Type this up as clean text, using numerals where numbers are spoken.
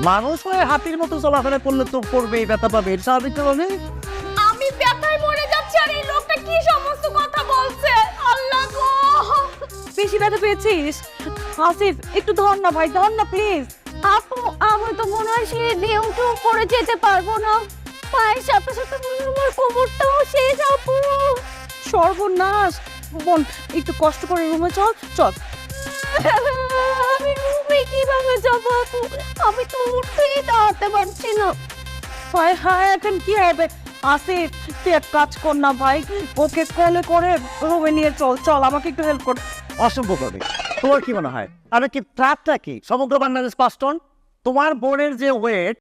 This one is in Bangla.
মানুষ হয়ে হাতির মতো চলাফেরা করলে তো করবেই, ব্যথা পাবে, এটা স্বাভাবিক হবে। আমি ব্যথায় মরে যাচ্ছি আর এই লোকটা কি সমস্ত কথা বলছে। আল্লাহ গো, বেশি ব্যথা পেয়েছিস? আসিফ একটু ধর না ভাই, ধর না প্লিজ। আপু আমার তো মনে হয় সে দিয়ে উঠে করে যেতে পারবো না, পায়ের সাথে সাথে আমার কোমরটাও শেষ আপু। সর্বনাশ, বোন একটু কষ্ট করে রুমে চল চল। আমি রুমে কিভাবে যাবো আপু, আমি তো উঠতেই দাঁড়াতে পারছি না। হায় হায়, এখন কি হবে? আসিফ তুই এক কাজ কর না ভাই, ওকে কলে করে রুমে নিয়ে চল। চল আমাকে একটু হেল্প কর। অসম্ভব হবে। তোমার কি মনে হয় আমি কি ট্রাকটা কি সমগ্র বাংলাদেশ 5 টন? তোমার বোনের যে ওয়েট